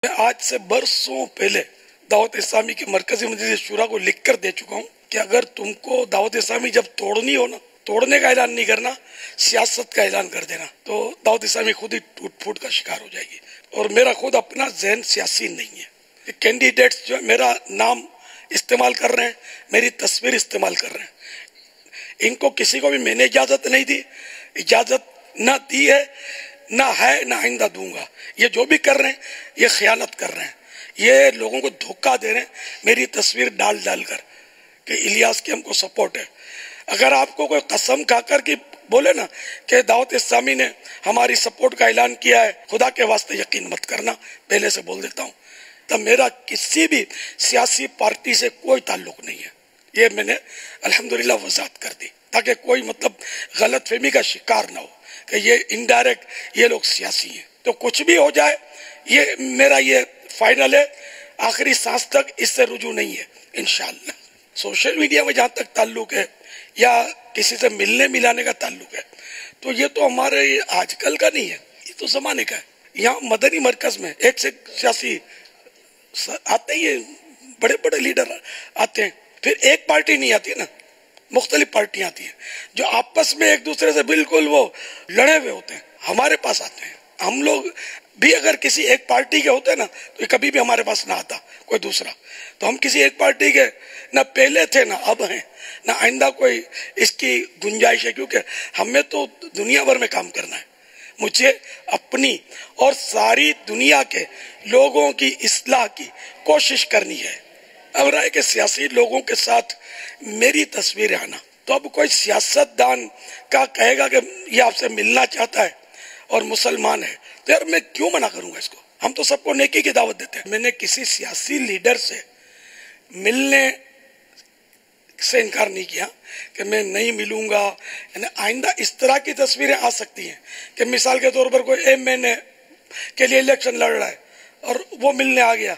मैं आज से बरसों पहले दावत इस्लामी के मरकजी मजलिस शुरा को लिख कर दे चुका हूँ कि अगर तुमको दावत इस्लामी जब तोड़नी हो ना, तोड़ने का ऐलान नहीं करना, सियासत का ऐलान कर देना, तो दावत इस्लामी खुद ही टूट फूट का शिकार हो जाएगी। और मेरा खुद अपना जहन सियासी नहीं है। कैंडिडेट्स जो मेरा नाम इस्तेमाल कर रहे हैं, मेरी तस्वीर इस्तेमाल कर रहे हैं, इनको किसी को भी मैंने इजाजत नहीं दी, इजाजत ना दी है, ना है, ना आइंदा दूंगा। ये जो भी कर रहे हैं ये खयानत कर रहे हैं, ये लोगों को धोखा दे रहे हैं मेरी तस्वीर डाल डाल कर कि इलियास की हमको सपोर्ट है। अगर आपको कोई कसम खाकर कि बोले ना कि दावत इस्लामी ने हमारी सपोर्ट का ऐलान किया है, खुदा के वास्ते यकीन मत करना, पहले से बोल देता हूँ। तब मेरा किसी भी सियासी पार्टी से कोई ताल्लुक नहीं है, ये मैंने अल्हम्दुलिल्लाह वजाहत कर दी ताकि कोई गलतफहमी का शिकार ना हो कि ये इनडायरेक्ट ये लोग सियासी हैं। तो कुछ भी हो जाए ये मेरा ये फाइनल है, आखिरी सांस तक इससे रुजू नहीं है इंशाअल्लाह। सोशल मीडिया में जहाँ तक ताल्लुक है या किसी से मिलने मिलाने का ताल्लुक है, तो ये तो हमारे आजकल का नहीं है, ये तो जमाने का है। यहाँ मदनी मरकज में एक से सियासी आते ही है, बड़े बड़े लीडर आते हैं, फिर एक पार्टी नहीं आती ना, मुख्तलिफ पार्टियां आती हैं जो आपस में एक दूसरे से बिल्कुल वो लड़े हुए होते हैं, हमारे पास आते हैं। हम लोग भी अगर किसी एक पार्टी के होते ना तो कभी भी हमारे पास ना आता कोई दूसरा। तो हम किसी एक पार्टी के ना पहले थे, ना अब हैं, ना आइंदा कोई इसकी गुंजाइश है, क्योंकि हमें तो दुनिया भर में काम करना है। मुझे अपनी और सारी दुनिया के लोगों की इस्लाह की कोशिश करनी है। अब रहा है कि सियासी लोगों के साथ मेरी तस्वीर आना, तो अब कोई सियासतदान का कहेगा कि ये आपसे मिलना चाहता है और मुसलमान है, तो यार मैं क्यों मना करूंगा इसको। हम तो सबको नेकी की दावत देते हैं। मैंने किसी सियासी लीडर से मिलने से इनकार नहीं किया कि मैं नहीं मिलूंगा। यानी आइंदा इस तरह की तस्वीरें आ सकती हैं कि मिसाल के तौर पर कोई एमएनए के लिए इलेक्शन लड़ रहा है और वो मिलने आ गया,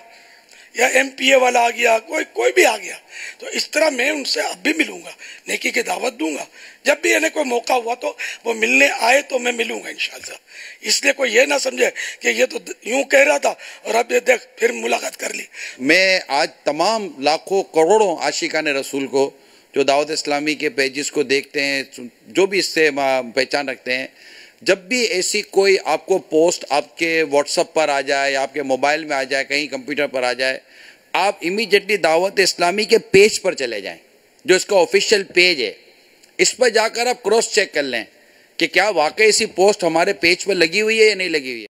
या एमपीए वाला आ गया, कोई भी आ गया, तो इस तरह मैं उनसे अब भी मिलूंगा, नेकी की दावत दूंगा। जब भी इन्हें कोई मौका हुआ तो वो मिलने आए तो मैं मिलूंगा इंशाअल्लाह। इसलिए कोई ये ना समझे कि ये तो यूं कह रहा था और अब ये देख फिर मुलाकात कर ली। मैं आज तमाम लाखों करोड़ों आशिकाने रसूल को जो दावत इस्लामी के पेजेस को देखते हैं, जो भी इससे पहचान रखते हैं, जब भी ऐसी कोई आपको पोस्ट आपके व्हाट्सएप पर आ जाए या आपके मोबाइल में आ जाए, कहीं कंप्यूटर पर आ जाए, आप इमीडिएटली दावत इस्लामी के पेज पर चले जाएं, जो इसका ऑफिशियल पेज है। इस पर जाकर आप क्रॉस चेक कर लें कि क्या वाकई ऐसी पोस्ट हमारे पेज पर लगी हुई है या नहीं लगी हुई है।